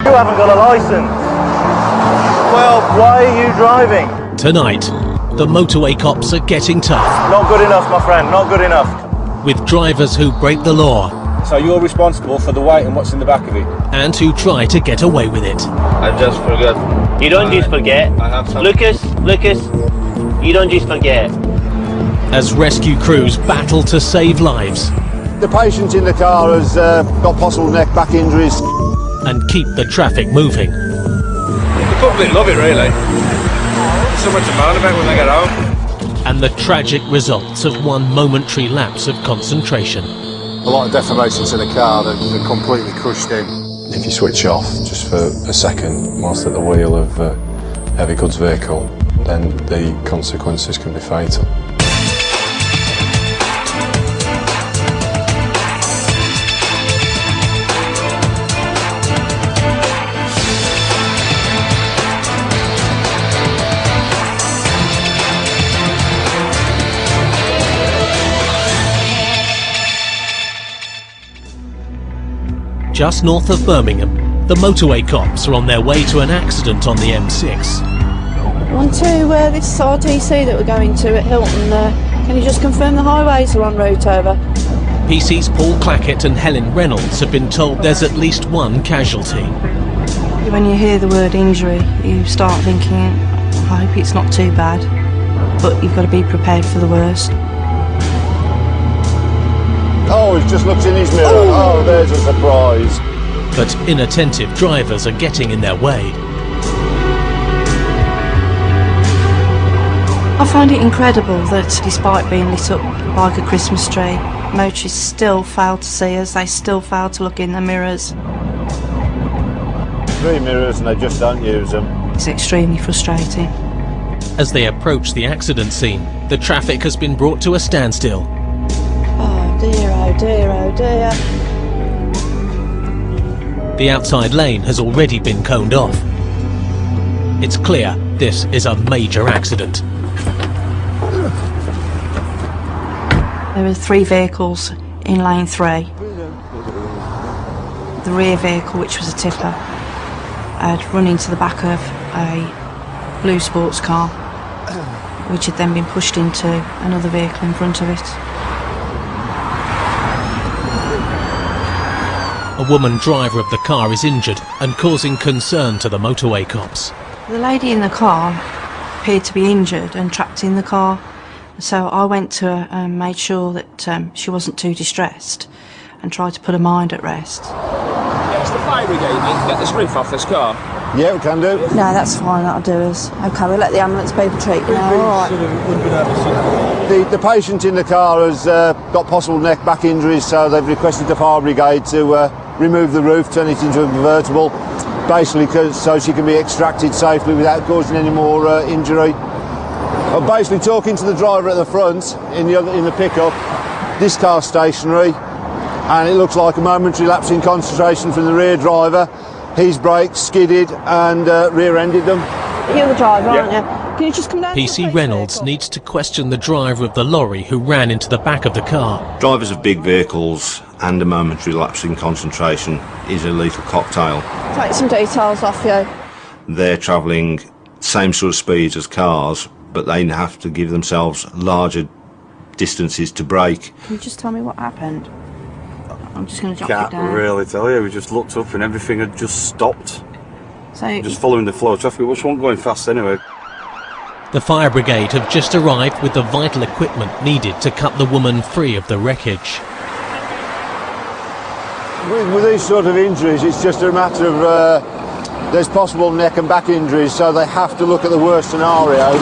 You haven't got a licence. Well, why are you driving? Tonight, the motorway cops are getting tough. Not good enough, my friend, not good enough. With drivers who break the law. So you're responsible for the weight and what's in the back of it? And who try to get away with it. I just forgot. You don't just forget. I have some. Lucas, you don't just forget. As rescue crews battle to save lives. The patient in the car has got possible neck back injuries. And keep the traffic moving. The public love it, really. There's so much to moan about when they get home. And the tragic results of one momentary lapse of concentration. A lot of deformation to the car that completely crushed in. If you switch off just for a second whilst at the wheel of a heavy goods vehicle, then the consequences can be fatal. Just north of Birmingham, the motorway cops are on their way to an accident on the M6. On to this RTC that we're going to at Hilton. Can you just confirm the highways are en route over? PC's Paul Clackett and Helen Reynolds have been told there's at least one casualty. When you hear the word injury, you start thinking, I hope it's not too bad, but you've got to be prepared for the worst. Oh, he's just looked in his mirror. Oh, there's a surprise. But inattentive drivers are getting in their way. I find it incredible that despite being lit up like a Christmas tree, motorists still fail to see us, they still fail to look in the mirrors. 3 mirrors and they just don't use them. It's extremely frustrating. As they approach the accident scene, the traffic has been brought to a standstill. Oh dear, oh dear, oh dear. The outside lane has already been coned off. It's clear this is a major accident. There were 3 vehicles in lane 3. The rear vehicle, which was a tipper, had run into the back of a blue sports car, which had then been pushed into another vehicle in front of it. A woman driver of the car is injured and causing concern to the motorway cops. The lady in the car appeared to be injured and trapped in the car, so I went to her and made sure that she wasn't too distressed and tried to put her mind at rest. Yes, the fire brigade can get this roof off this car. Yeah, we can do. No, that's fine, that'll do us. Okay, we'll let the ambulance people treat you now, alright. The patient in the car has got possible neck back injuries, so they've requested the fire brigade to remove the roof, turn it into a convertible, basically so she can be extracted safely without causing any more injury. I'm basically talking to the driver at the front in the pickup. This car's stationary, and it looks like a momentary lapse in concentration from the rear driver. He's braked, skidded, and rear-ended them. You're the driver, aren't you? Can you just come down? PC Reynolds needs to question the driver of the lorry who ran into the back of the car. Drivers of big vehicles and a momentary lapse in concentration is a lethal cocktail. Take some details off you. They're travelling same sort of speeds as cars, but they have to give themselves larger distances to brake. Can you just tell me what happened? I'm just going to jot it Can't down. really tell you. We just looked up and everything had just stopped. So Just following the flow of traffic, which wasn't going fast anyway. The fire brigade have just arrived with the vital equipment needed to cut the woman free of the wreckage. With these sort of injuries, it's just a matter of there's possible neck and back injuries, so they have to look at the worst scenario,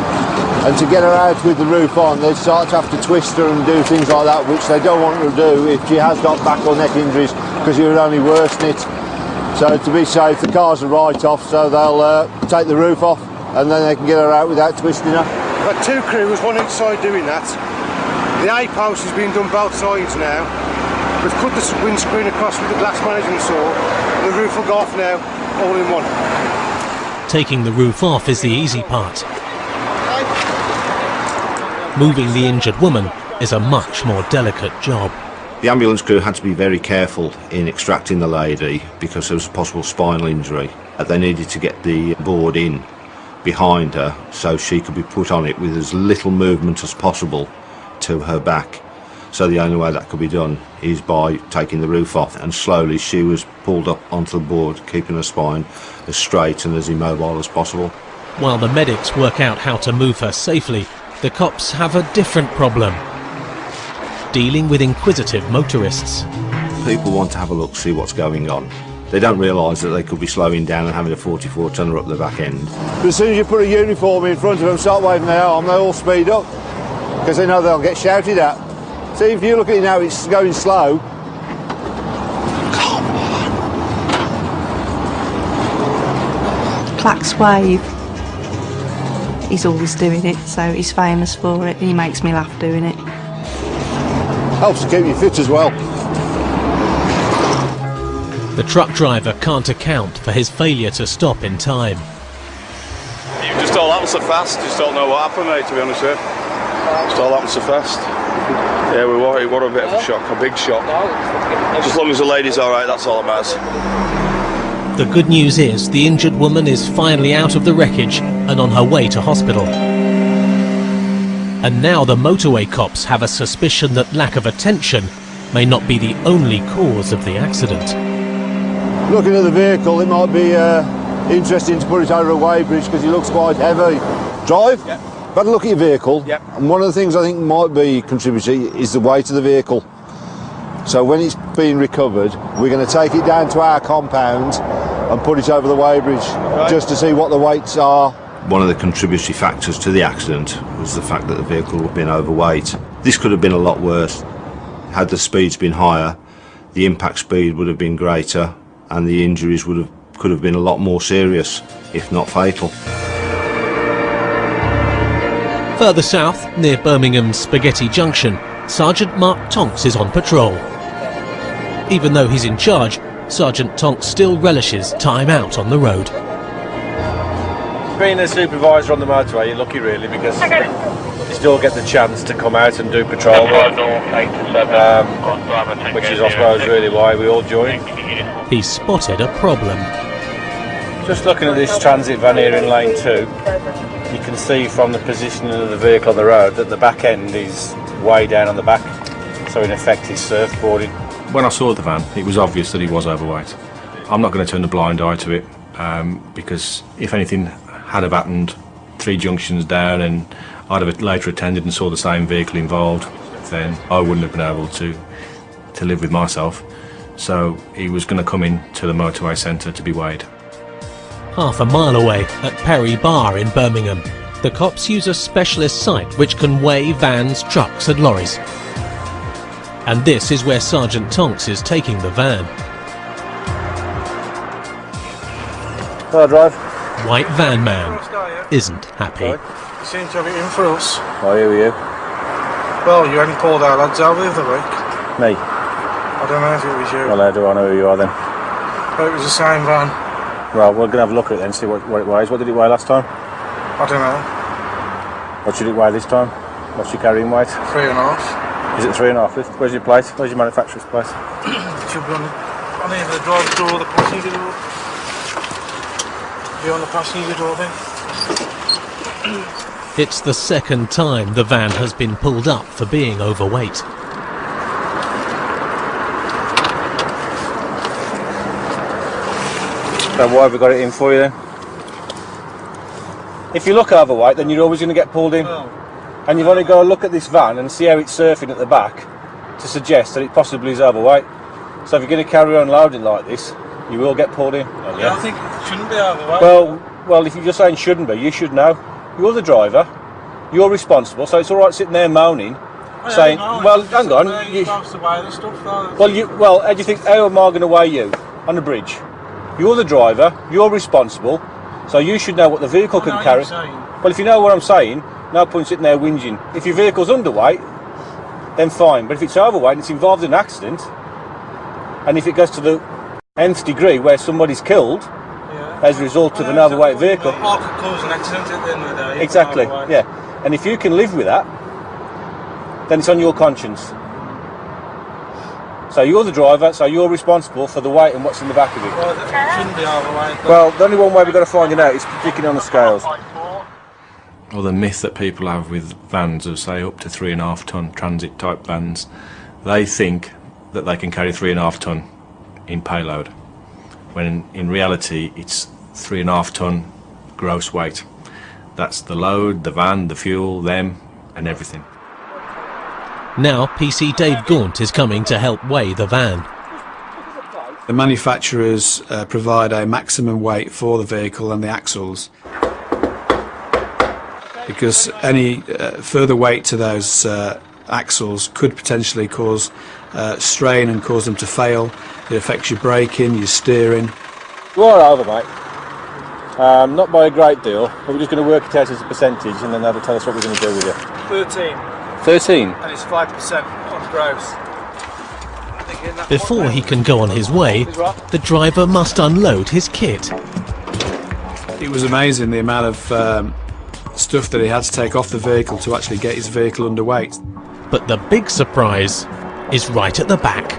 and to get her out with the roof on, they start to have to twist her and do things like that, which they don't want her to do if she has got back or neck injuries, because it would only worsen it. So to be safe, the car's a write-off, so they'll take the roof off, and then they can get her out without twisting her. We've got 2 crews, one each side doing that. The A-post is being done both sides now. We've cut the windscreen across with the glass management saw. The roof will go off now, all in one. Taking the roof off is the easy part. Moving the injured woman is a much more delicate job. The ambulance crew had to be very careful in extracting the lady because there was a possible spinal injury. They needed to get the board in behind her so she could be put on it with as little movement as possible to her back. So the only way that could be done is by taking the roof off, and slowly she was pulled up onto the board, keeping her spine as straight and as immobile as possible. While the medics work out how to move her safely, the cops have a different problem: dealing with inquisitive motorists. People want to have a look, see what's going on. They don't realise that they could be slowing down and having a 44 tonner up the back end. But as soon as you put a uniform in front of them, start waving their arm, they all speed up because they know they'll get shouted at. See, if you look at it now, it's going slow. Clacks wave. He's always doing it, so he's famous for it. He makes me laugh doing it. Helps to keep you fit as well. The truck driver can't account for his failure to stop in time. You just all happened so fast, just don't know what happened, mate, to be honest with you. Just all happened so fast. Yeah, it was a bit of a shock, a big shock. As long as the lady's alright, that's all that matters. The good news is the injured woman is finally out of the wreckage and on her way to hospital. And now the motorway cops have a suspicion that lack of attention may not be the only cause of the accident. Looking at the vehicle, it might be interesting to put it over a weighbridge because it looks quite heavy. Drive? Yep. Better look at your vehicle. Yep. And one of the things I think might be contributing is the weight of the vehicle. So when it's being recovered, we're going to take it down to our compound and put it over the weighbridge, just to see what the weights are. One of the contributory factors to the accident was the fact that the vehicle had been overweight. This could have been a lot worse. Had the speeds been higher, the impact speed would have been greater, and the injuries could have been a lot more serious, if not fatal. Further south, near Birmingham's Spaghetti Junction, Sergeant Mark Tonks is on patrol. Even though he's in charge, Sergeant Tonks still relishes time out on the road. Being a supervisor on the motorway, you're lucky really, because you still get the chance to come out and do patrol work, which is, I suppose, really why we all join. He spotted a problem. Just looking at this transit van here in lane 2, you can see from the positioning of the vehicle on the road that the back end is way down on the back, so in effect he's surfboarding. When I saw the van, it was obvious that he was overweight. I'm not going to turn a blind eye to it, because if anything had have happened 3 junctions down and I'd have later attended and saw the same vehicle involved, then I wouldn't have been able to live with myself. So he was going to come in to the motorway centre to be weighed. Half a mile away at Perry Bar in Birmingham, the cops use a specialist site which can weigh vans, trucks and lorries. And this is where Sergeant Tonks is taking the van. Hello, drive. White van man isn't happy. You seem to have it in for us. Oh, here are you. Well, you hadn't pulled our lads out the other week. Me? I don't know if it was you. Well, how do I know who you are then? But it was the same van. Well, we're going to have a look at it then, see what it weighs. What did it weigh last time? I don't know. What should it weigh this time? What's your carrying weight? 3.5. Is it 3.5? Where's your plate? Where's your manufacturer's plate? It should be on either the driver's door or the passenger door. Be on the passenger door then. It's the second time the van has been pulled up for being overweight. So why have we got it in for you then? If you look overweight, then you're always going to get pulled in. Oh. And you've only got to look at this van and see how it's surfing at the back to suggest that it possibly is overweight. So if you're going to carry on loading like this, you will get pulled in. Yeah, I think it shouldn't be overweight. Well, if you're saying shouldn't be, you should know. You're the driver, you're responsible, so it's all right sitting there moaning, saying, well, hang on. How do you think, how am I going to weigh you on a bridge? You're the driver, you're responsible, so you should know what the vehicle can carry. Well, if you know what I'm saying, no point sitting there whinging. If your vehicle's underweight, then fine, but if it's overweight and it's involved in an accident, and if it goes to the nth degree where somebody's killed as a result of an overweight vehicle... Or could cause an accident at the end of the day. Exactly, yeah. And if you can live with that, then it's on your conscience. So you're the driver, so you're responsible for the weight and what's in the back of it. Well, it shouldn't be either way. Well, the only one way we've got to find it out is particularly on the scales. Or the myth that people have with vans of, say, up to 3.5 ton transit type vans, they think that they can carry 3.5 ton in payload, when in reality it's 3.5 ton gross weight. That's the load, the van, the fuel, them, and everything. Now PC Dave Gaunt is coming to help weigh the van. The manufacturers provide a maximum weight for the vehicle and the axles, because any further weight to those axles could potentially cause strain and cause them to fail. It affects your braking, your steering. You are over, mate. Not by a great deal, but we're just going to work it out as a percentage and then that'll tell us what we're going to do with it. 13. 13? And it's 5% on gross. Before he can go on his way, the driver must unload his kit. It was amazing the amount of stuff that he had to take off the vehicle to actually get his vehicle underweight. But the big surprise is right at the back.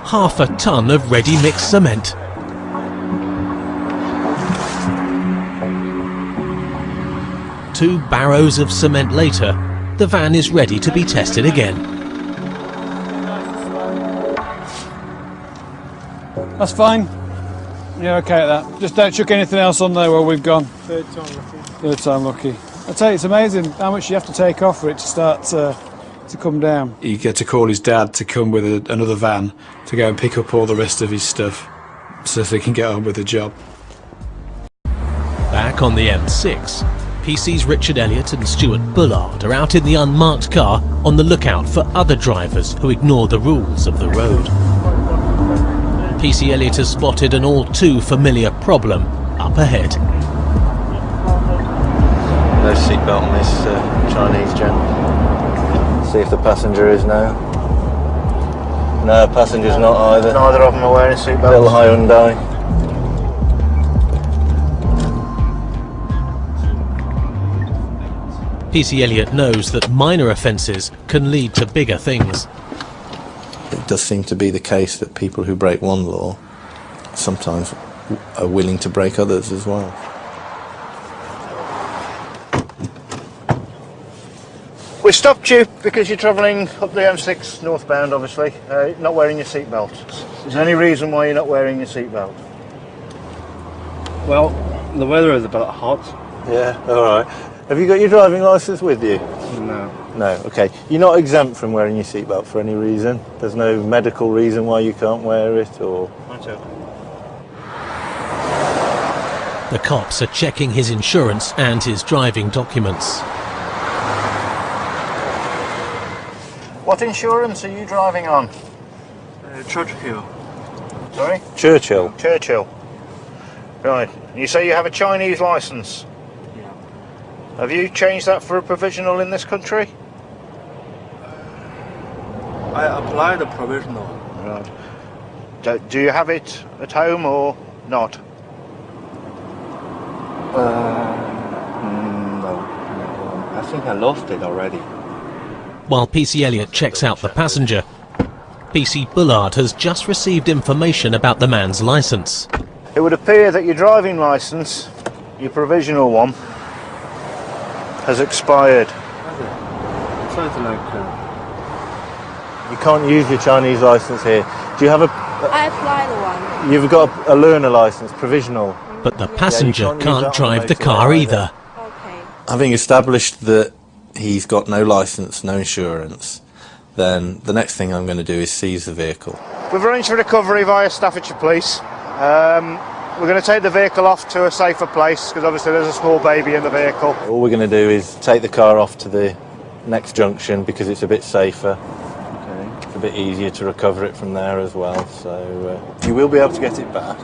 1/2 ton of ready-mixed cement. Two barrows of cement later, the van is ready to be tested again. That's fine. You're okay at that. Just don't chuck anything else on there while we've gone. Third time lucky. Third time lucky. I tell you, it's amazing how much you have to take off for it to start to come down. He get to call his dad to come with another van to go and pick up all the rest of his stuff so they can get on with the job. Back on the M6, PC's Richard Elliott and Stuart Bullard are out in the unmarked car on the lookout for other drivers who ignore the rules of the road. PC Elliott has spotted an all too familiar problem up ahead. No seatbelt on this Chinese gent. See if the passenger is now. No, passenger's not either. Neither of them are wearing seatbelts. Little Hyundai. PC Elliott knows that minor offences can lead to bigger things. It does seem to be the case that people who break one law sometimes are willing to break others as well. We stopped you because you're travelling up the M6 northbound, obviously, not wearing your seatbelt. Is there any reason why you're not wearing your seatbelt? Well, the weather is a bit hot. Yeah, alright. Have you got your driving licence with you? No. No, okay. You're not exempt from wearing your seatbelt for any reason? There's no medical reason why you can't wear it, or...? The cops are checking his insurance and his driving documents. What insurance are you driving on? Churchill. Sorry? Churchill. Churchill. Right. You say you have a Chinese licence? Yeah. Have you changed that for a provisional in this country? I applied a provisional. Right. Do you have it at home or not? No. I think I lost it already. While PC Elliott checks out the passenger, PC Bullard has just received information about the man's licence. It would appear that your driving licence, your provisional one, has expired. So it's like... You can't use your Chinese licence here. Do you have a... I applied one. You've got a learner licence, provisional. But the passenger can't drive the car either. Okay. Having established that he's got no licence, no insurance, then the next thing I'm going to do is seize the vehicle. We've arranged for recovery via Staffordshire Police. We're going to take the vehicle off to a safer place because obviously there's a small baby in the vehicle. All we're going to do is take the car off to the next junction because it's a bit safer. Okay. It's a bit easier to recover it from there as well, so you will be able to get it back.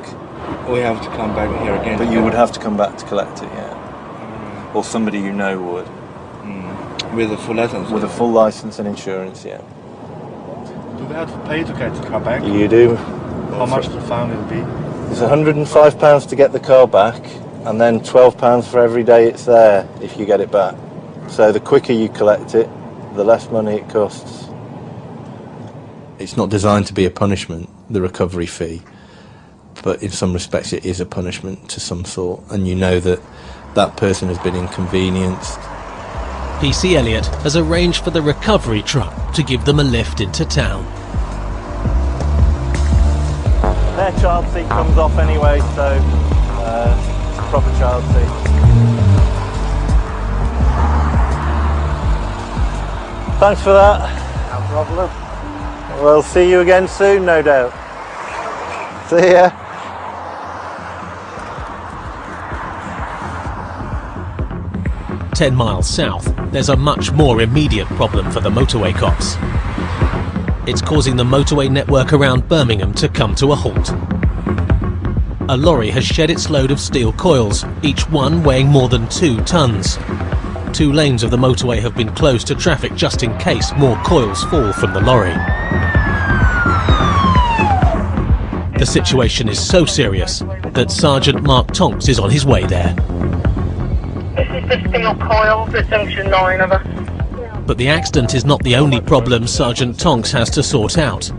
We have to come back here again. But you would have to come back to collect it, yeah. Or somebody you know would. With a full licence? With a full licence and insurance, yeah. Do we have to pay to get the car back? You do. How much the fine will be? It's £105 to get the car back, and then £12 for every day it's there if you get it back. So the quicker you collect it, the less money it costs. It's not designed to be a punishment, the recovery fee, but in some respects it is a punishment to some sort, and you know that that person has been inconvenienced. PC Elliott has arranged for the recovery truck to give them a lift into town. Their child seat comes off anyway, so proper child seat. Thanks for that. No problem. We'll see you again soon, no doubt. See ya. "10 miles south, there's a much more immediate problem for the motorway cops. It's causing the motorway network around Birmingham to come to a halt. A lorry has shed its load of steel coils, each one weighing more than 2 tons. 2 lanes of the motorway have been closed to traffic just in case more coils fall from the lorry. The situation is so serious that Sergeant Mark Tonks is on his way there. This is the steel coils at junction 9 of us. But the accident is not the only problem Sergeant Tonks has to sort out.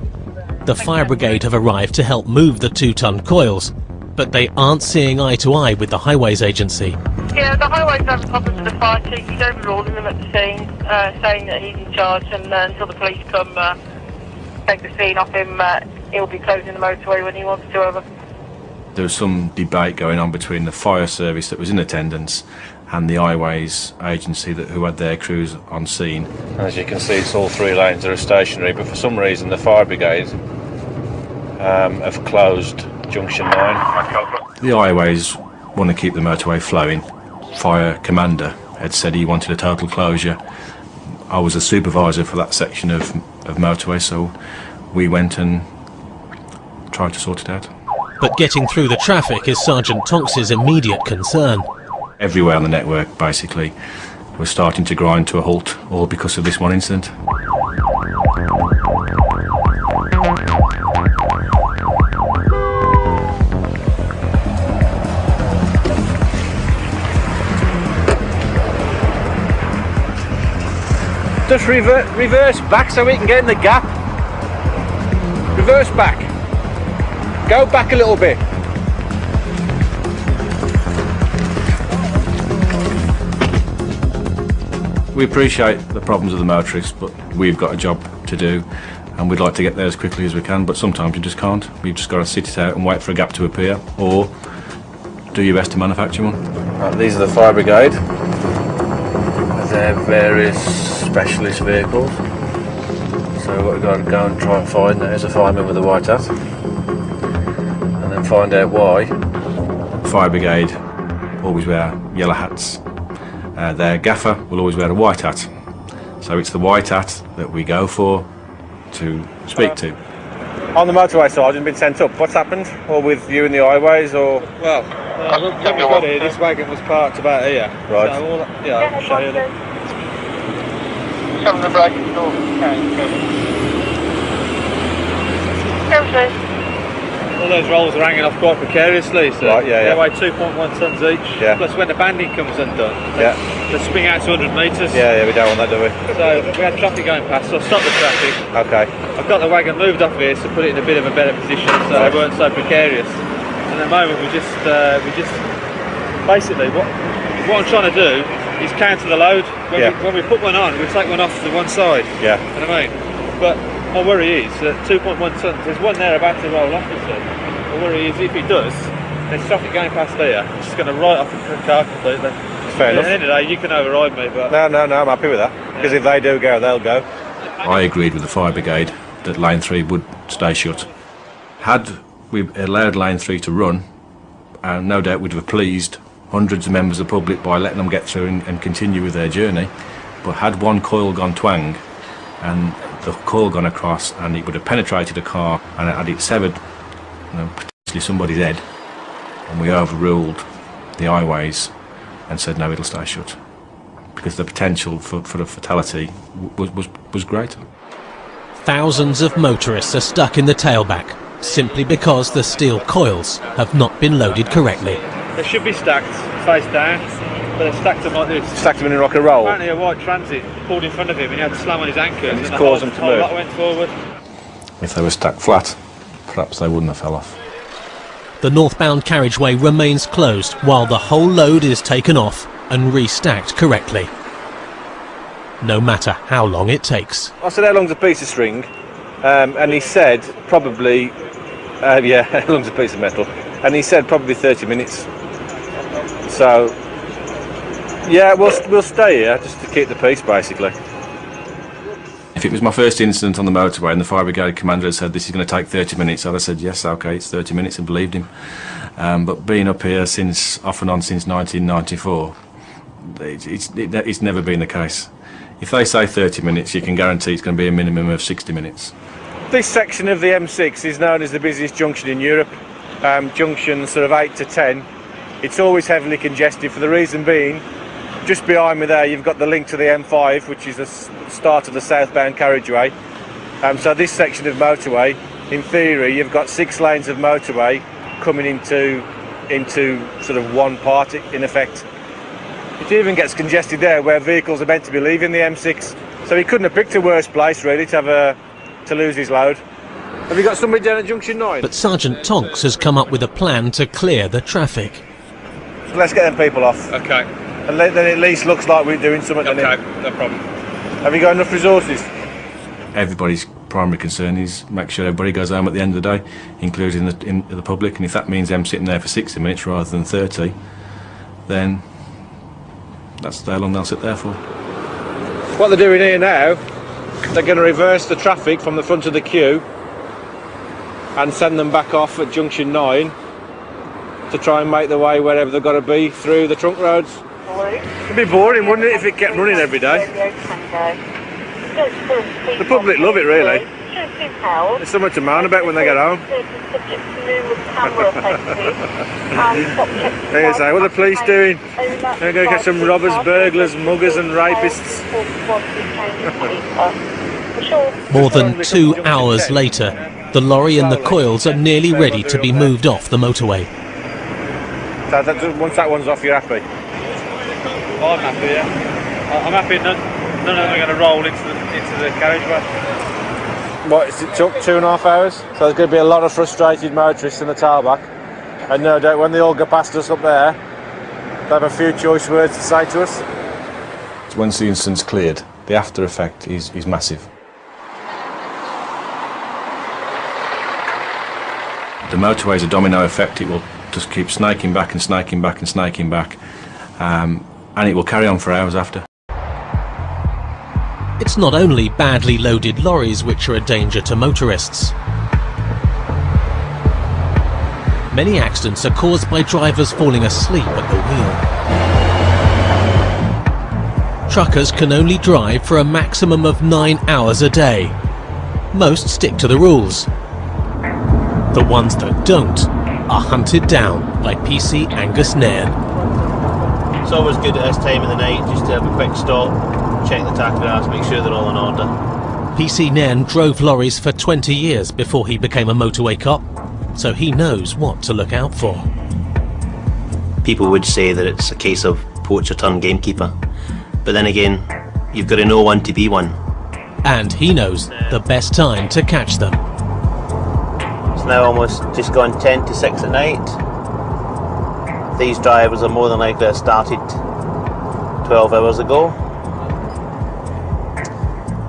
The fire brigade have arrived to help move the 2-ton coils, but they aren't seeing eye to eye with the Highways Agency. Yeah, the Highways have problems with the fire chief. He's overruling them at the scene, saying that he's in charge, and until the police come take the scene off him, he'll be closing the motorway when he wants to over. There was some debate going on between the fire service that was in attendance and the Highways Agency who had their crews on scene. As you can see, it's all 3 lanes that are stationary, but for some reason the fire brigade have closed junction 9. The Highways want to keep the motorway flowing. Fire commander had said he wanted a total closure. I was a supervisor for that section of motorway, so we went and tried to sort it out. But getting through the traffic is Sergeant Tonks' immediate concern. Everywhere on the network, basically, was starting to grind to a halt, all because of this one incident. Just reverse back so we can get in the gap. Reverse back. Go back a little bit. We appreciate the problems of the motorists, but we've got a job to do, and we'd like to get there as quickly as we can, but sometimes you just can't. We've just got to sit it out and wait for a gap to appear, or do your best to manufacture one. Right, these are the fire brigade. They're various specialist vehicles. So what we've got to go and try and find is a fireman with a white hat, and then find out why. Fire brigade always wear yellow hats. Their gaffer will always wear a white hat. So it's the white hat that we go for to speak to. On the motorway sergeant been sent up. What's happened? Or with you in the highways, or? Well, when we got here, this wagon was parked about here. Right. So I'll show you that. Come the brake door. All those rolls are hanging off quite precariously, so right, yeah, they weigh 2.1 tonnes each. Yeah. Plus when the banding comes undone, they spring out 200 metres. Yeah, we don't want that, do we? So we had traffic going past, so I stopped the traffic. Okay. I've got the wagon moved off here to put it in a bit of a better position, so they weren't so precarious. And at the moment we just basically what I'm trying to do is counter the load. When we put one on, we take one off to one side. Yeah. You know what I mean? But my worry is that 2.1 tonnes, there's one there about to roll off, you see. My worry is if he does, there's traffic going past here, it's just going to write off the car completely. Fair enough. At the end of the day, you can override me, but... No, I'm happy with that. Because if they do go, they'll go. I agreed with the fire brigade that lane 3 would stay shut. Had we allowed lane 3 to run, no doubt we'd have pleased hundreds of members of the public by letting them get through and continue with their journey. But had one coil gone twang and the coil gone across, and it would have penetrated a car, and had it severed potentially somebody's head, and we overruled the highways and said no, it'll stay shut, because the potential for a fatality was greater. Thousands of motorists are stuck in the tailback simply because the steel coils have not been loaded correctly. They should be stacked face down, but they stacked them like this. Stacked them in a rock and roll? Apparently a white transit pulled in front of him and he had to slam on his anchors, and caused them to move. That went forward. If they were stacked flat, perhaps they wouldn't have fell off. The northbound carriageway remains closed while the whole load is taken off and restacked correctly, no matter how long it takes. I said, how long's a piece of string? And he said, probably, yeah, how long's a piece of metal? And he said, probably 30 minutes. So, yeah, we'll stay here just to keep the peace, basically. If it was my first incident on the motorway and the fire brigade commander had said this is going to take 30 minutes, I'd have said yes, okay, it's 30 minutes, and believed him. But being up here off and on since 1994, it's never been the case. If they say 30 minutes, you can guarantee it's going to be a minimum of 60 minutes. This section of the M6 is known as the busiest junction in Europe. Junction sort of 8 to 10. It's always heavily congested, for the reason being, just behind me there you've got the link to the M5, which is the start of the southbound carriageway. So this section of motorway, in theory, you've got 6 lanes of motorway coming into sort of one part, in effect. It even gets congested there where vehicles are meant to be leaving the M6. So he couldn't have picked a worse place really to lose his load. Have you got somebody down at junction 9? But Sergeant Tonks has come up with a plan to clear the traffic. So let's get them people off. Okay. And then it at least looks like we're doing something. Okay, no problem. Have you got enough resources? Everybody's primary concern is make sure everybody goes home at the end of the day, including the public, and if that means them sitting there for 60 minutes rather than 30, then that's how long they'll sit there for. What they're doing here now, they're going to reverse the traffic from the front of the queue and send them back off at junction 9 to try and make their way wherever they've got to be through the trunk roads. It'd be boring, wouldn't it, if it kept running every day? The public love it, really. There's something to moan about when they get home. There you say, what are the police doing? They're going to catch some robbers, burglars, muggers and rapists. More than 2 hours later, the lorry and the coils are nearly ready to be moved off the motorway. So once that one's off, you're happy? I'm happy, yeah. I'm happy none of them are going to roll into the carriageway. What, it took 2.5 hours? So there's going to be a lot of frustrated motorists in the tarmac. And no doubt when they all go past us up there, they'll have a few choice words to say to us. Once the incident's cleared, the after effect is massive. The motorway is a domino effect. It will just keep snaking back and snaking back and snaking back. And it will carry on for hours after. It's not only badly loaded lorries which are a danger to motorists. Many accidents are caused by drivers falling asleep at the wheel. Truckers can only drive for a maximum of 9 hours a day. Most stick to the rules. The ones that don't are hunted down by PC Angus Nairn. It's always good at this time of the night just to have a quick stop, check the tachographs, make sure they're all in order. PC Nairn drove lorries for 20 years before he became a motorway cop, so he knows what to look out for. People would say that it's a case of poacher turned gamekeeper, but then again, you've got to know one to be one. And he knows the best time to catch them. It's now almost just gone 10 to 6 at night. These drivers are more than likely to have started 12 hours ago.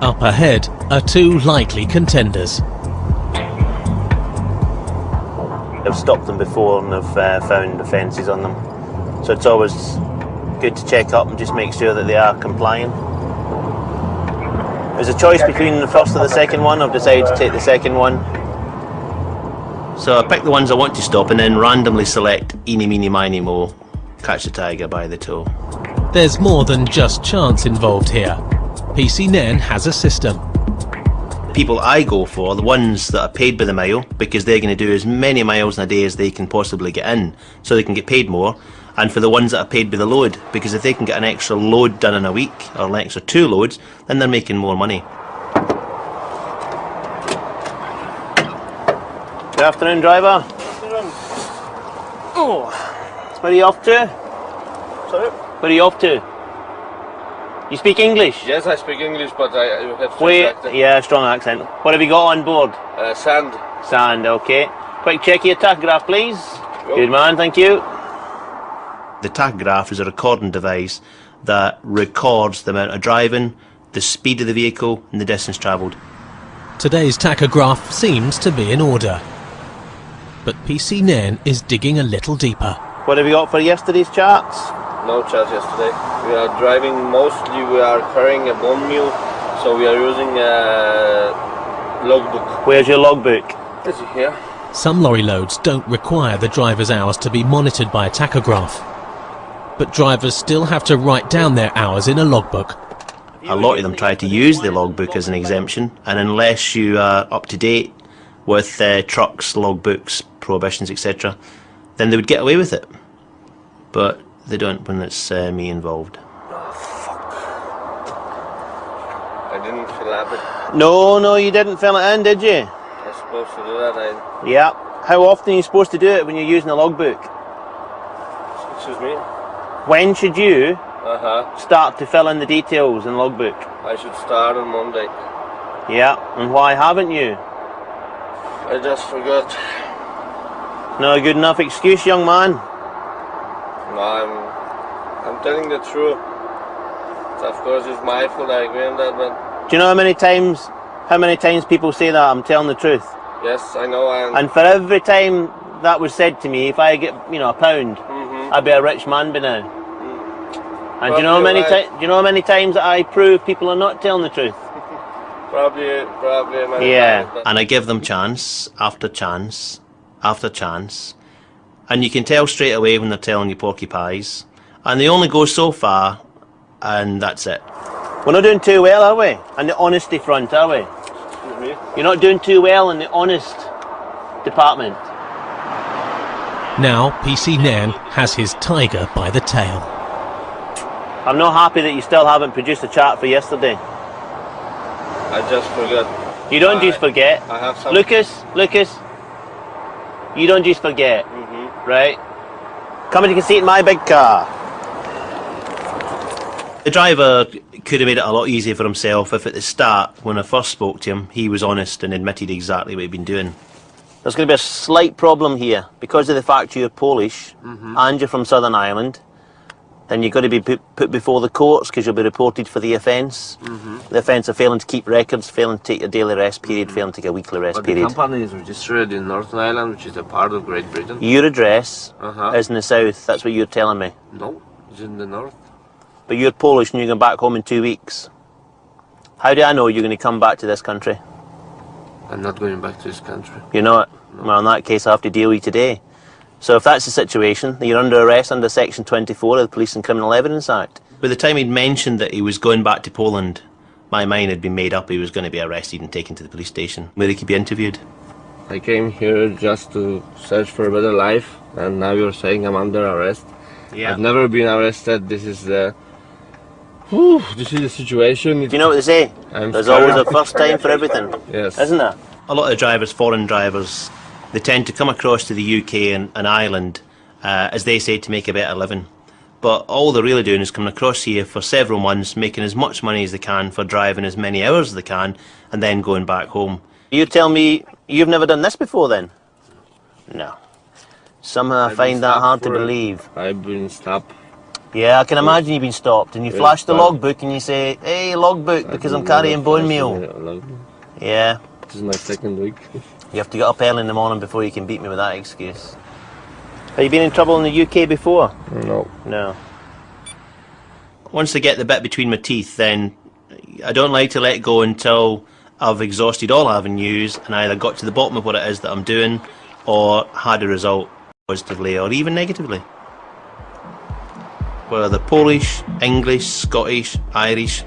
Up ahead are 2 likely contenders. I've stopped them before and have found offences on them. So it's always good to check up and just make sure that they are complying. There's a choice between the first and the second one. I've decided to take the second one. So I pick the ones I want to stop and then randomly select eeny, meeny, miny, mo, catch the tiger by the toe. There's more than just chance involved here. PC Nairn has a system. People I go for, the ones that are paid by the mile, because they're going to do as many miles in a day as they can possibly get in, so they can get paid more. And for the ones that are paid by the load, because if they can get an extra load done in a week, or an extra 2 loads, then they're making more money. Good afternoon, driver. Oh, where are you off to? sorry? Where are you off to? You speak English? Yes, I speak English, but I have Wait, yeah, strong accent. What have you got on board? Sand. Sand, okay. Quick check of your tachograph, please. Good man, thank you. The tachograph is a recording device that records the amount of driving, the speed of the vehicle and the distance travelled. Today's tachograph seems to be in order. But PC Nairn is digging a little deeper. What have you got for yesterday's charts? No charts yesterday. We are driving mostly, we are carrying a bone meal, so we are using a logbook. Where's your logbook? Is it here? Some lorry loads don't require the driver's hours to be monitored by a tachograph. But drivers still have to write down their hours in a logbook. A lot of them try to use the logbook as an exemption, and unless you are up to date with trucks, logbooks, prohibitions, etc., then they would get away with it. But they don't when it's me involved. Oh, fuck. I didn't fill it. No, you didn't fill it in, did you? I was supposed to do that. Yeah. How often are you supposed to do it when you're using a logbook? Excuse me? When should you start to fill in the details in the logbook? I should start on Monday. Yeah, and why haven't you? I just forgot. No good enough excuse, young man. No, I'm telling the truth. Of course, it's my fault. I agree on that, but do you know how many times people say that I'm telling the truth? yes, I know. And for every time that was said to me, if I get a pound, I'd be a rich man by now. And do you know how many times that I prove people are not telling the truth? Probably many yeah. times, And I give them chance after chance after chance, and you can tell straight away when they're telling you porky pies, and they only go so far, and that's it. We're not doing too well, are we? On the honesty front, are we? Excuse me? You're not doing too well in the honest department. Now PC Nairn has his tiger by the tail. I'm not happy that you still haven't produced a chart for yesterday. I just forgot. You don't just forget. I have some. Lucas, you don't just forget, right? Come and you can see it in my big car. The driver could have made it a lot easier for himself if at the start, when I first spoke to him, he was honest and admitted exactly what he'd been doing. There's going to be a slight problem here. Because of the fact you're Polish and you're from Southern Ireland, then you've got to be put before the courts because you'll be reported for the offence. The offence of failing to keep records, failing to take a daily rest period, failing to take a weekly rest period. The company is registered in Northern Ireland, which is a part of Great Britain. Your address is in the south, that's what you're telling me. No, it's in the north. But you're Polish and you're going back home in 2 weeks. How do I know you're going to come back to this country? I'm not going back to this country. You're not? No. Well, in that case, I have to deal with you today. So if that's the situation, you're under arrest under Section 24 of the Police and Criminal Evidence Act. By the time he'd mentioned that he was going back to Poland, my mind had been made up he was going to be arrested and taken to the police station, where he could be interviewed. I came here just to search for a better life, and now you're saying I'm under arrest. Yeah. I've never been arrested. This is the situation. Do you know what they say? There's always a first time for everything. Yes. Isn't there? A lot of drivers, foreign drivers, they tend to come across to the UK and Ireland, as they say, to make a better living. But all they're really doing is coming across here for several months, making as much money as they can for driving as many hours as they can, and then going back home. You tell me you've never done this before then? No. Somehow I find that hard to believe. I've been stopped. Yeah, I can imagine you've been stopped, and you flash the logbook and you say, hey, logbook, because I'm carrying bone meal. Yeah. This is my second week. You have to get up early in the morning before you can beat me with that excuse. Have you been in trouble in the UK before? No. No. Once I get the bit between my teeth, then I don't like to let go until I've exhausted all avenues and either got to the bottom of what it is that I'm doing or had a result positively or even negatively. Whether they're Polish, English, Scottish, Irish,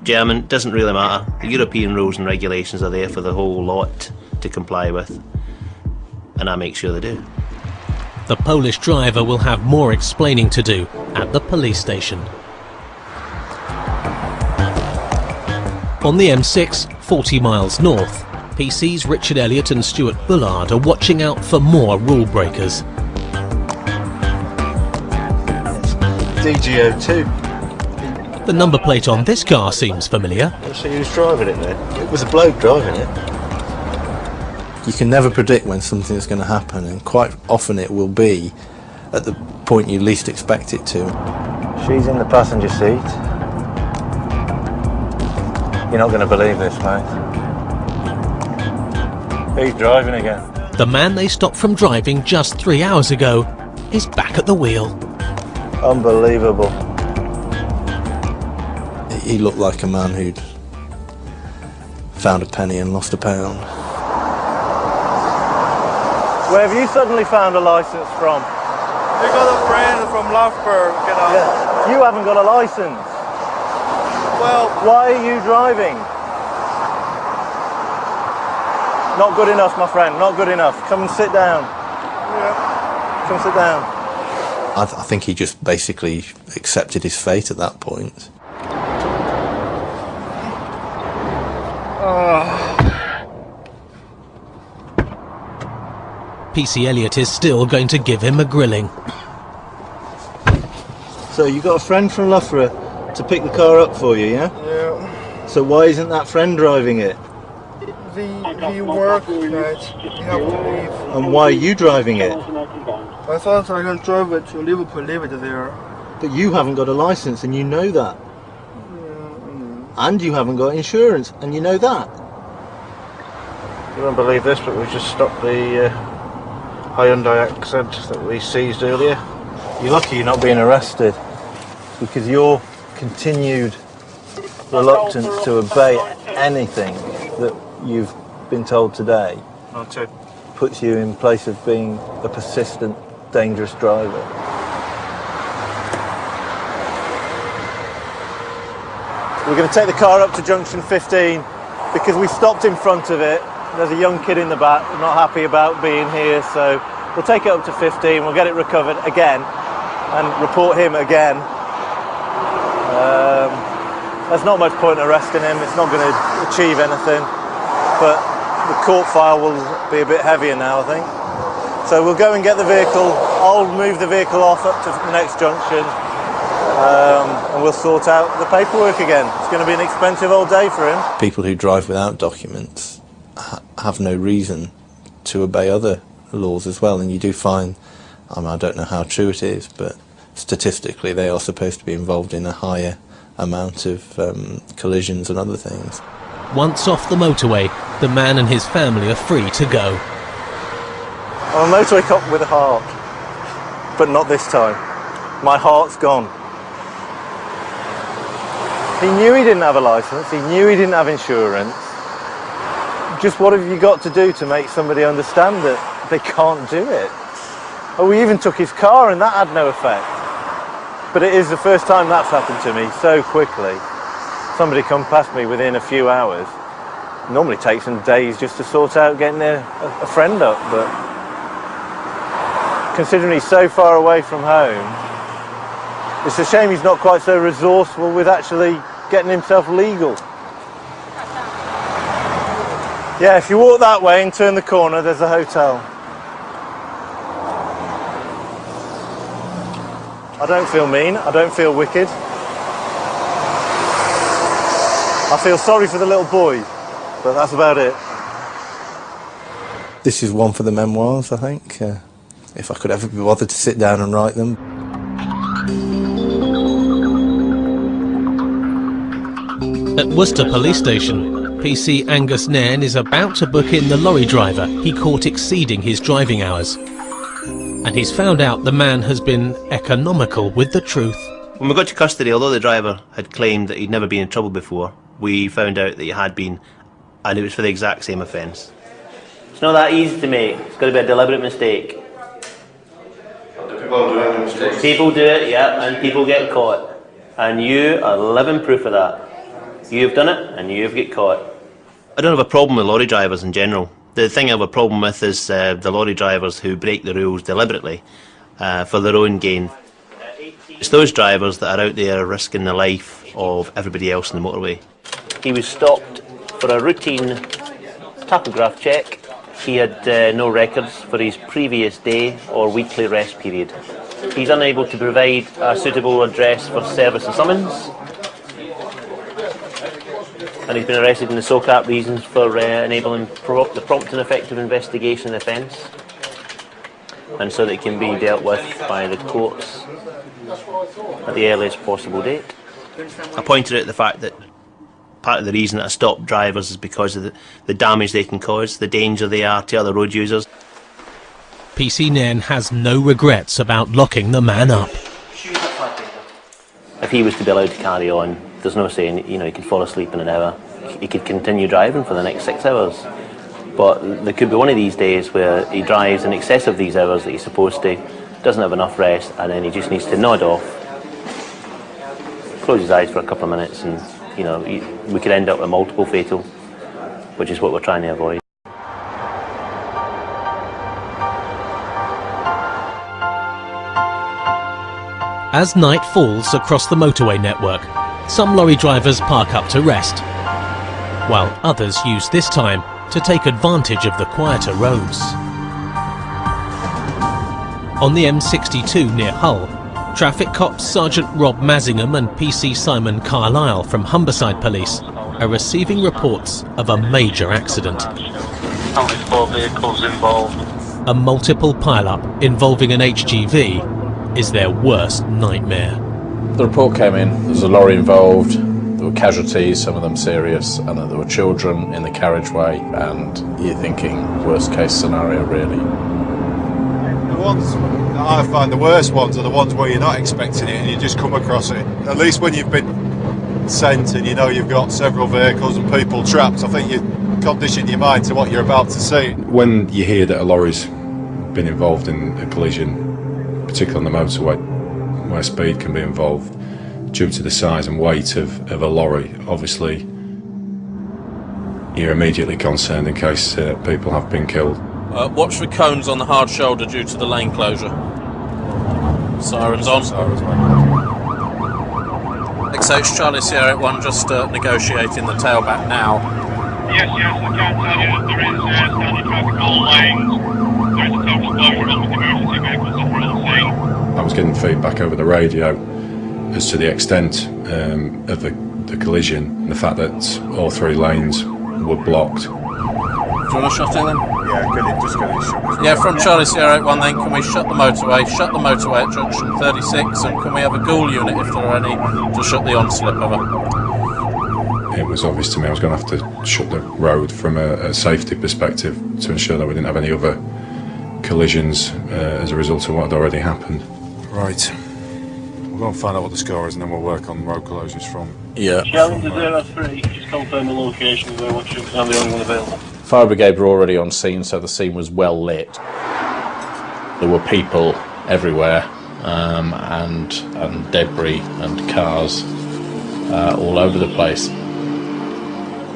German, doesn't really matter. The European rules and regulations are there for the whole lot to comply with, and I make sure they do. The Polish driver will have more explaining to do at the police station. On the M6, 40 miles north, PC's Richard Elliott and Stuart Bullard are watching out for more rule breakers. DGO2. The number plate on this car seems familiar. So who's driving it then? It was a bloke driving it. You can never predict when something's going to happen, and quite often it will be at the point you least expect it to. She's in the passenger seat. You're not going to believe this, mate. Who's driving again? The man they stopped from driving just 3 hours ago is back at the wheel. Unbelievable. He looked like a man who'd found a penny and lost a pound. Where have you suddenly found a licence from? We got a friend from Loughborough, you know. Yeah. You haven't got a licence. Well... Why are you driving? Not good enough, my friend, not good enough. Come and sit down. Yeah. Come sit down. I think he just basically accepted his fate at that point. PC Elliott is still going to give him a grilling. So you got a friend from Loughborough to pick the car up for you, yeah? Yeah. So why isn't that friend driving it? We work, mate. We have to leave. And why are you driving it? I thought I can drive it to Liverpool, leave it there. But you haven't got a licence and you know that. And you haven't got insurance and you know that. You won't believe this, but we've just stopped the Hyundai Accent that we seized earlier. You're lucky you're not being arrested, because your continued reluctance to obey anything that you've been told today puts you in place of being a persistent, dangerous driver. We're going to take the car up to junction 15 because we stopped in front of it. There's a young kid in the back not happy about being here, so we'll take it up to 15, we'll get it recovered again and report him again. There's not much point in arresting him, it's not going to achieve anything, but the court file will be a bit heavier now, I think. So we'll go and get the vehicle, I'll move the vehicle off up to the next junction, and we'll sort out the paperwork again. It's going to be an expensive old day for him. People who drive without documents have no reason to obey other laws as well, and you do find, I don't know how true it is, but statistically they are supposed to be involved in a higher amount of collisions and other things. Once off the motorway, the man and his family are free to go. I'm a motorway cop with a heart, but not this time. My heart's gone. He knew he didn't have a licence, he knew he didn't have insurance. Just what have you got to do to make somebody understand that they can't do it? Oh, we even took his car and that had no effect. But it is the first time that's happened to me so quickly. Somebody come past me within a few hours. It normally takes them days just to sort out getting a friend up, but considering he's so far away from home, it's a shame he's not quite so resourceful with actually getting himself legal. Yeah, if you walk that way and turn the corner, there's a hotel. I don't feel mean, I don't feel wicked. I feel sorry for the little boy, but that's about it. This is one for the memoirs, I think, if I could ever be bothered to sit down and write them. At Worcester Police Station, PC Angus Nairn is about to book in the lorry driver he caught exceeding his driving hours. And he's found out the man has been economical with the truth. When we got to custody, although the driver had claimed that he'd never been in trouble before, we found out that he had been, and it was for the exact same offence. It's not that easy to make, it's got to be a deliberate mistake. People do any mistakes? People do it, yeah, and people get caught. And you are living proof of that. You've done it, and you've get caught. I don't have a problem with lorry drivers in general. The thing I have a problem with is the lorry drivers who break the rules deliberately for their own gain. It's those drivers that are out there risking the life of everybody else in the motorway. He was stopped for a routine tachograph check. He had no records for his previous day or weekly rest period. He's unable to provide a suitable address for service and summons, and he's been arrested in the SOCAP reasons for enabling the prompt and effective investigation of the offence, and so that it can be dealt with by the courts at the earliest possible date. I pointed out the fact that part of the reason that I stopped drivers is because of the damage they can cause, the danger they are to other road users. PC Nairn has no regrets about locking the man up. If he was to be allowed to carry on, there's no saying, you know, he could fall asleep in an hour. He could continue driving for the next 6 hours. But there could be one of these days where he drives in excess of these hours that he's supposed to, doesn't have enough rest, and then he just needs to nod off, close his eyes for a couple of minutes, and, you know, we could end up with multiple fatal, which is what we're trying to avoid. As night falls across the motorway network, some lorry drivers park up to rest, while others use this time to take advantage of the quieter roads. On the M62 near Hull, traffic cops Sergeant Rob Massingham and PC Simon Carlisle from Humberside Police are receiving reports of a major accident. Only 4 vehicles involved. A multiple pile-up involving an HGV is their worst nightmare. The report came in, there was a lorry involved, there were casualties, some of them serious, and that there were children in the carriageway, and you're thinking worst case scenario really. The ones that I find the worst ones are the ones where you're not expecting it and you just come across it. At least when you've been sent and you know you've got several vehicles and people trapped, I think you condition your mind to what you're about to see. When you hear that a lorry's been involved in a collision, particularly on the motorway, where speed can be involved, due to the size and weight of a lorry, obviously you're immediately concerned in case people have been killed. Watch for cones on the hard shoulder due to the lane closure. Sirens on. Sirens on. XH Charlie Sierra 81 just negotiating the tailback now. Yes, I can tell you that there is standing traffic on all lanes. There is a total closure on with emergency vehicles that were on scene. I was getting feedback over the radio as to the extent of the collision and the fact that all 3 lanes were blocked. Do you want to shut it then? Yeah, just get it shut. Yeah, from Charlie Sierra 81 then, can we shut the motorway at junction 36, and can we have a ghoul unit, if there are any, to shut the on-slip over? It was obvious to me I was going to have to shut the road from a safety perspective to ensure that we didn't have any other collisions as a result of what had already happened. Right. We'll go and find out what the score is and then we'll work on road closures from... Yeah. Challenger 03, just confirm the location of where I'm the only one available. Fire brigade were already on scene, so the scene was well lit. There were people everywhere, and debris and cars all over the place.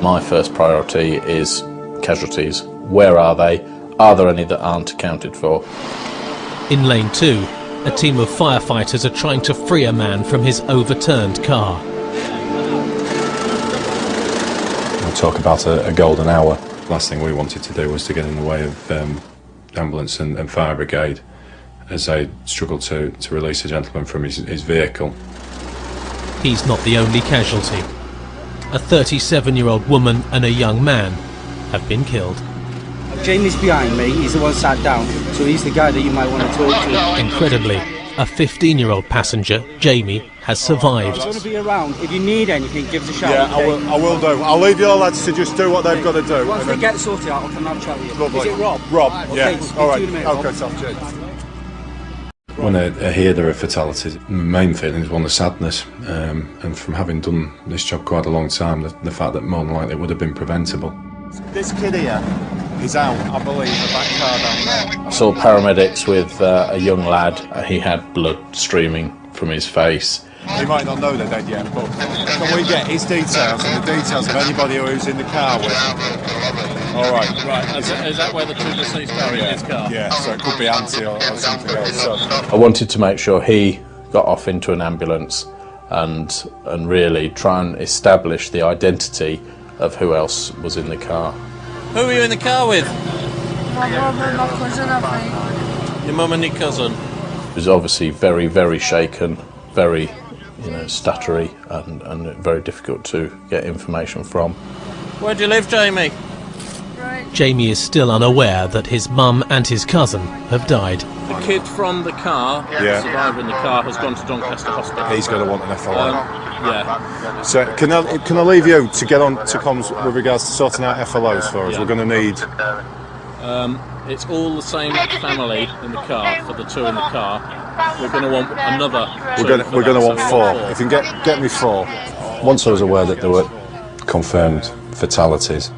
My first priority is casualties. Where are they? Are there any that aren't accounted for? In lane 2, a team of firefighters are trying to free a man from his overturned car. We'll talk about a golden hour. Last thing we wanted to do was to get in the way of ambulance and fire brigade as they struggled to release a gentleman from his vehicle. He's not the only casualty. A 37-year-old woman and a young man have been killed. Jamie's behind me, he's the one sat down, so he's the guy that you might want to talk to. Incredibly, a 15-year-old passenger, Jamie, has survived. He's going to be around. If you need anything, give us a shout. Yeah, okay? I will do. I'll leave your lads to just do what they've got to do. Once they get sorted out, I'll come and have a chat with you. Lovely. Is it Rob? Rob, okay, yeah. We'll speak all right. to you in a minute, Okay, Rob. Tom, cheers. When I hear there are fatalities, the main feeling is one of sadness, and from having done this job quite a long time, the fact that more than likely it would have been preventable. This kid here is out, I believe, the back car down there. I saw paramedics with a young lad. He had blood streaming from his face. He might not know they're dead yet, but can we get his details and the details of anybody who's in the car with him? All right. Right, is that where the two deceased are in his car? Yeah, so it could be Auntie or something else. So. I wanted to make sure he got off into an ambulance and really try and establish the identity of who else was in the car. Who were you in the car with? My mum and my cousin, I think. Your mum and your cousin? He was obviously very, very shaken, very stuttery and very difficult to get information from. Where do you live, Jamie? Jamie is still unaware that his mum and his cousin have died. The kid from the car, the survivor in the car, has gone to Doncaster Hospital. He's going to want an FLO. Yeah. So can I leave you to get on to comms with regards to sorting out FLOs for us? Yeah. We're going to need... It's all the same family in the car, for the two in the car. We're going to want another two. We're going to want four. If you can get me four. Once I was aware that there were confirmed fatalities,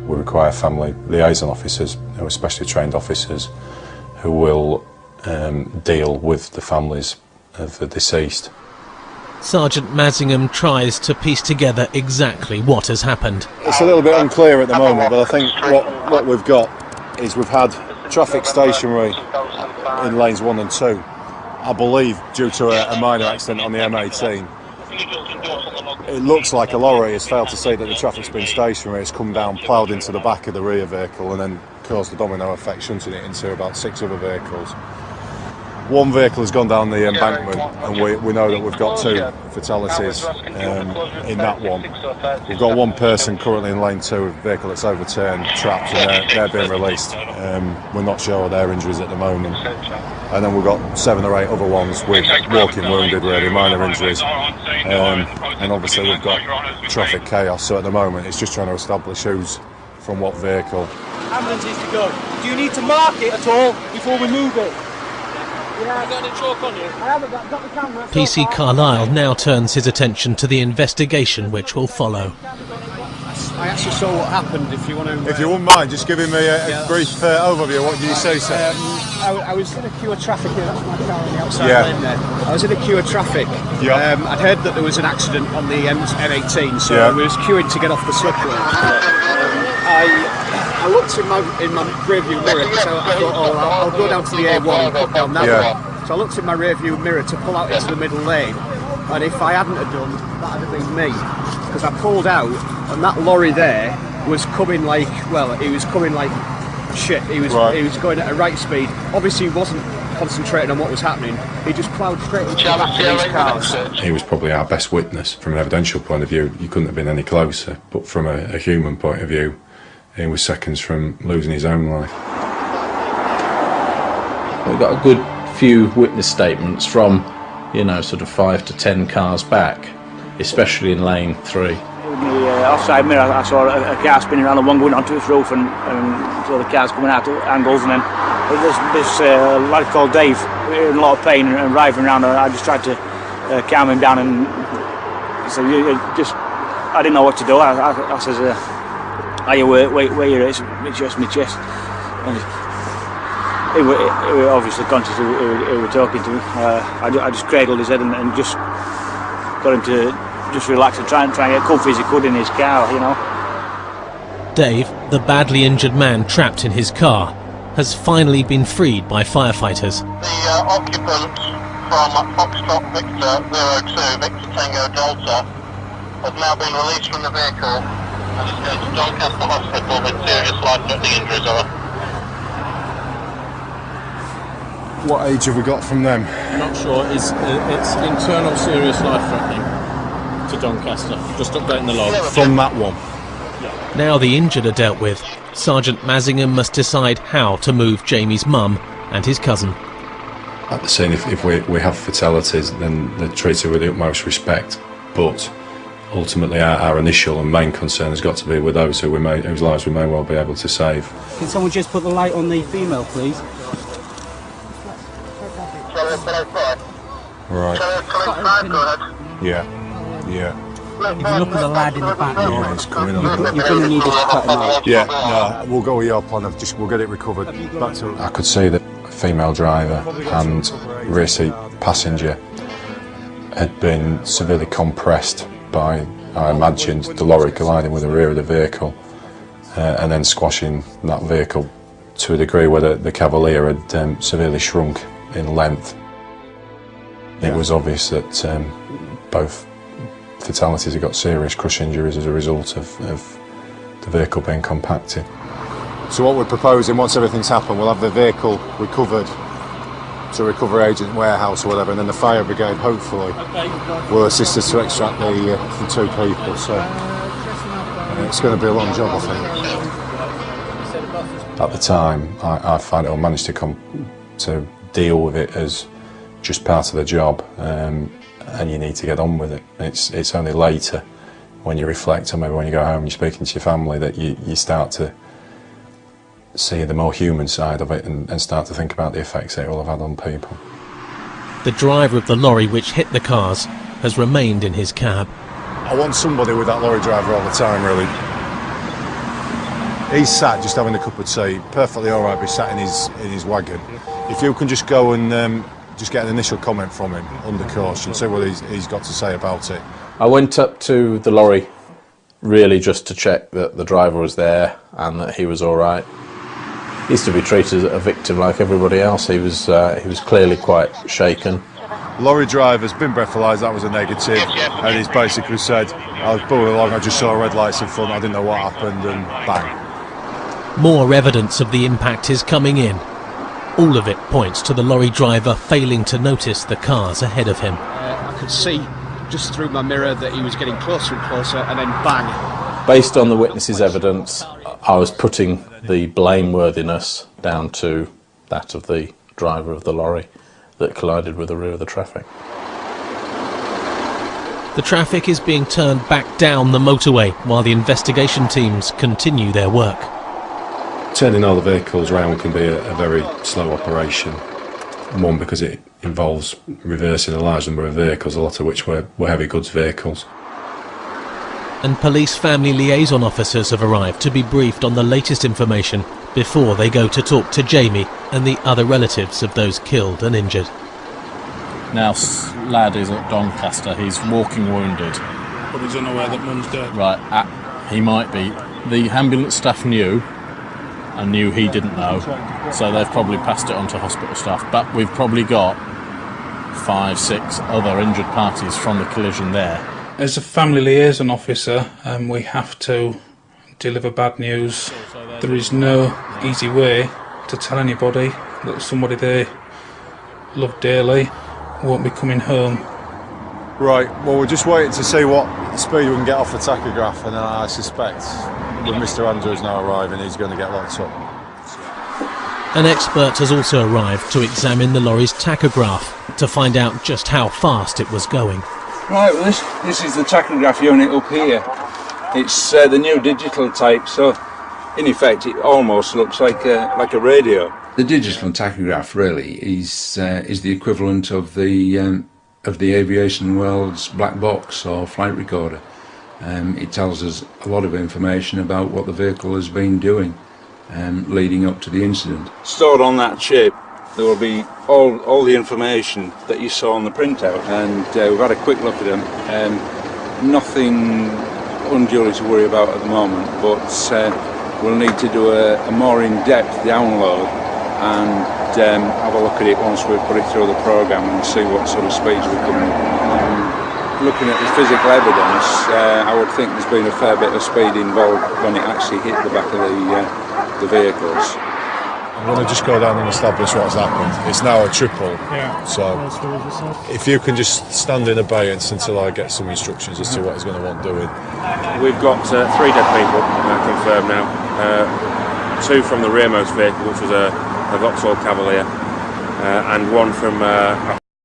we require family liaison officers, who are specially trained officers, who will deal with the families of the deceased. Sergeant Massingham tries to piece together exactly what has happened. It's a little bit unclear at the moment, but I think what we've got is we've had traffic stationary in lanes 1 and 2. I believe due to a minor accident on the M18. It looks like a lorry has failed to see that the traffic's been stationary, it's come down, ploughed into the back of the rear vehicle and then caused a domino effect, shunting it into about 6 other vehicles. One vehicle has gone down the embankment and we know that we've got 2 fatalities in that one. We've got 1 person currently in lane 2, a vehicle that's overturned, trapped, and they're being released. We're not sure of their injuries at the moment. And then we've got 7 or 8 other ones with walking wounded, really, minor injuries. And obviously we've got traffic chaos, so at the moment it's just trying to establish who's from what vehicle. Ambulance needs to go. Do you need to mark it at all before we move it? Have you got any chalk on you? I haven't got the camera. PC Carlisle now turns his attention to the investigation which will follow. I actually saw what happened, if you want to... If you wouldn't mind, just giving me a brief overview. What do you say, sir? I was in a queue of traffic here, that's my car on the outside lane there. I was in a queue of traffic. I'd heard that there was an accident on the M18, so I was queuing to get off the slip road. I looked in my rearview mirror, so I thought, I'll go down to the A1 and put down that one. So I looked in my rearview mirror to pull out into the middle lane, and if I hadn't have done, that'd have been me. Because I pulled out, and that lorry there was coming like, he was coming like shit. He was going at a right speed. Obviously he wasn't concentrating on what was happening. He just ploughed straight into the back of these cars. He was probably our best witness. From an evidential point of view, you couldn't have been any closer, but from a human point of view, he was seconds from losing his own life. We've got a good few witness statements from, sort of 5 to 10 cars back, especially in lane 3. In the offside mirror, I saw a car spinning around and one going onto its roof, and saw the cars coming out at angles, and then this lad called Dave, in a lot of pain and writhing around. I just tried to calm him down, and so I didn't know what to do. I says, "Are you where you're at? It's just my chest." And he was obviously conscious who were talking to me. I just cradled his head and just got him to just relax and try and get comfy as he could in his car, Dave, the badly injured man trapped in his car, has finally been freed by firefighters. The occupant from Foxtrot Victor 02, Victor Tango Delta, has now been released from the vehicle and is going to Doncaster Hospital with serious life-threatening injuries. What age have we got from them? I'm not sure. It's internal serious life-threatening to Doncaster. Just updating the log. From that one. Now the injured are dealt with, Sergeant Massingham must decide how to move Jamie's mum and his cousin. At the scene, if we have fatalities, then they're treated with the utmost respect, but ultimately our initial and main concern has got to be with those whose lives we may well be able to save. Can someone just put the light on the female, please? Right. Yeah. If you look at the lad in the back there, it's coming on. you're going to need us to cut him out. Yeah, no, we'll go with your plan of we'll get it recovered. Back to I could see that a female driver and rear seat passenger had been severely compressed by, I imagined, the lorry colliding with the rear of the vehicle and then squashing that vehicle to a degree where the Cavalier had severely shrunk in length. It was obvious that both fatalities had got serious crush injuries as a result of the vehicle being compacted. So what we're proposing, once everything's happened, we'll have the vehicle recovered to a recovery agent warehouse or whatever, and then the fire brigade hopefully will assist us to extract the 2 people. So it's going to be a long job, I think. At the time, I find I managed to deal with it as just part of the job, and you need to get on with it. It's only later, when you reflect, or maybe when you go home, you're speaking to your family, that you start to see the more human side of it and start to think about the effects it will have had on people. The driver of the lorry which hit the cars has remained in his cab. I want somebody with that lorry driver all the time, really. He's sat just having a cup of tea, perfectly all right, but he's sat in his wagon. If you can just go and just get an initial comment from him under caution, see what he's got to say about it. I went up to the lorry really just to check that the driver was there and that he was all right. He's to be treated as a victim like everybody else. He was clearly quite shaken. Lorry driver's been breathalyzed, that was a negative, and he's basically said, I was pulling along, I just saw red lights in front, I didn't know what happened, and bang. More evidence of the impact is coming in. All of it points to the lorry driver failing to notice the cars ahead of him. I could see just through my mirror that he was getting closer and closer, and then bang. Based on the witnesses' evidence, I was putting the blameworthiness down to that of the driver of the lorry that collided with the rear of the traffic. The traffic is being turned back down the motorway while the investigation teams continue their work. Turning all the vehicles around can be a very slow operation. One, because it involves reversing a large number of vehicles, a lot of which were heavy goods vehicles. And police family liaison officers have arrived to be briefed on the latest information before they go to talk to Jamie and the other relatives of those killed and injured. Now, lad is at Doncaster, he's walking wounded. But he's unaware that Mum's dead. Right, he might be. The ambulance staff knew, and knew he didn't know, so they've probably passed it on to hospital staff. But we've probably got 5, 6 other injured parties from the collision there. As a family liaison officer, we have to deliver bad news. There is no easy way to tell anybody that somebody they love dearly won't be coming home. Right, well, we're just waiting to see what speed we can get off the tachograph, and then I suspect with Mr. Andrews now arriving, he's going to get locked up. An expert has also arrived to examine the lorry's tachograph to find out just how fast it was going. Right, well this is the tachograph unit up here. It's the new digital type, so in effect it almost looks like a radio. The digital tachograph really is the equivalent of the aviation world's black box or flight recorder. It tells us a lot of information about what the vehicle has been doing leading up to the incident. Stored on that chip there will be all the information that you saw on the printout, and we've had a quick look at them. Nothing unduly to worry about at the moment, but we'll need to do a more in-depth download and have a look at it once we put it through the programme and see what sort of speeds we're coming. Looking at the physical evidence, I would think there's been a fair bit of speed involved when it actually hit the back of the vehicles. I'm going to just go down and establish what's happened. It's now a triple, so if you can just stand in abeyance until I get some instructions as to what he's going to want doing. We've got 3 dead people confirmed now. 2 from the rearmost vehicle, which was a Vauxhall Cavalier, and 1 from